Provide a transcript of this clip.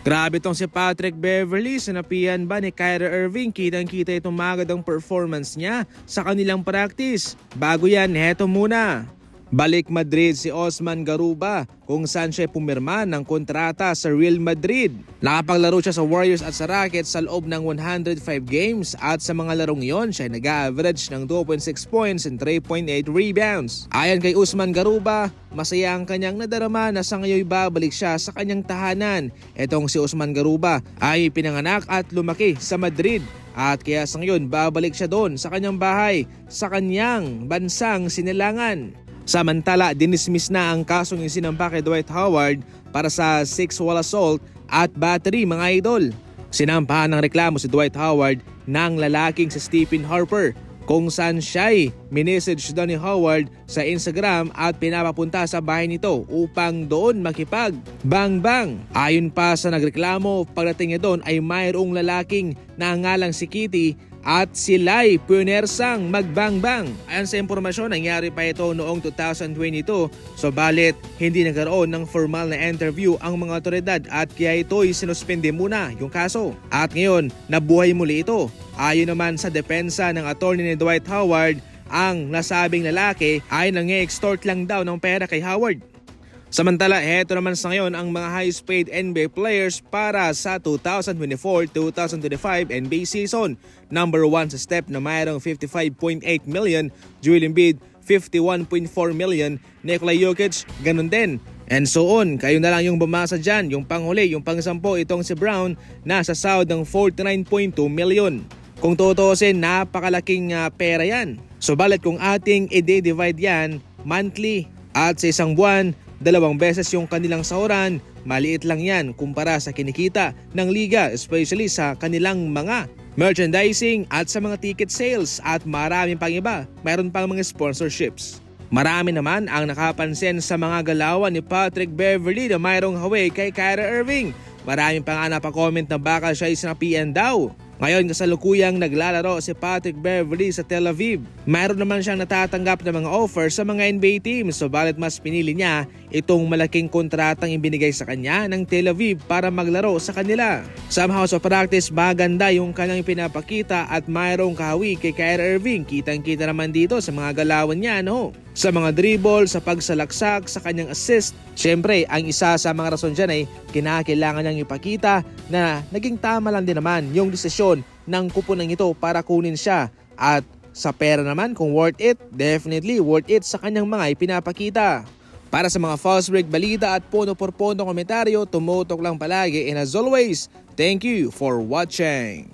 Grabe tong si Patrick Beverley, sinapian ba ni Kyrie Irving? Kitang-kita itong magandang performance niya sa kanilang practice. Bago yan, heto muna. Balik Madrid si Osman Garuba kung saan siya pumirma ng kontrata sa Real Madrid. Nakapaglaro siya sa Warriors at sa Rockets sa loob ng 105 games at sa mga larong iyon siya nag-average ng 2.6 points and 3.8 rebounds. Ayon kay Osman Garuba, masaya ang kanyang nadarama na sa ngayon babalik siya sa kanyang tahanan. Etong si Osman Garuba ay pinanganak at lumaki sa Madrid. At kaya sa ngayon babalik siya doon sa kanyang bahay sa kanyang bansang sinilangan. Samantala, dinismiss na ang kasong isinampa kay Dwight Howard para sa sexual assault at battery mga idol. Sinampahan ng reklamo si Dwight Howard ng lalaking si Stephen Harper kung saan siya'y minessage daw ni Howard sa Instagram at pinapapunta sa bahay nito upang doon makipag-bang-bang. Ayon pa sa nagreklamo, pagdating niya doon ay mayroong lalaking nangalang si Kitty at sila'y punersang magbang-bang. Ayon sa impormasyon, nangyari pa ito noong 2022. Subalit, hindi nagkaroon ng formal na interview ang mga otoridad at kaya ito'y sinuspende muna yung kaso. At ngayon, nabuhay muli ito. Ayon naman sa depensa ng attorney ni Dwight Howard, ang nasabing lalaki ay nang-extort lang daw ng pera kay Howard. Samantala, heto naman sa ngayon ang mga highest paid NBA players para sa 2024-2025 NBA season. Number 1 sa step na mayroong 55.8 million, Joel Embiid 51.4 million, Nikola Jokic ganun din. And so on, kayo na lang yung bumasa dyan, yung panghuli, yung pang-10 itong si Brown nasa sahod ng 49.2 million. Kung tutuusin, napakalaking pera yan. Subalit kung ating i-divide yan monthly at sa isang buwan, 2 beses yung kanilang sahuran, maliit lang yan kumpara sa kinikita ng liga, especially sa kanilang mga merchandising at sa mga ticket sales at marami pang iba. Mayroon pang mga sponsorships. Marami naman ang nakapansin sa mga galawan ni Patrick Beverley na mayroong haway kay Kyrie Irving. Marami pa nga napakomment na baka siya ay sinapian daw. Ngayon kasalukuyang naglalaro si Patrick Beverley sa Tel Aviv. Mayroon naman siyang natatanggap na mga offer sa mga NBA teams, subalit mas pinili niya itong malaking kontratang ibinigay sa kanya ng Tel Aviv para maglaro sa kanila. Somehow sa practice maganda yung kanyang pinapakita at mayroong kahawi kay Kyrie Irving. Kitang-kita naman dito sa mga galawan niya, no? Sa mga dribble, sa pagsalaksak, sa kanyang assist. Siyempre, ang isa sa mga rason dyan ay kinakailangan niyang ipakita na naging tama lang din naman yung desisyon ng kupunan ito para kunin siya. At sa pera naman, kung worth it, definitely worth it sa kanyang mga ipinapakita. Para sa mga fast break balita at puno por puno komentaryo, tumutok lang palagi. And as always, thank you for watching.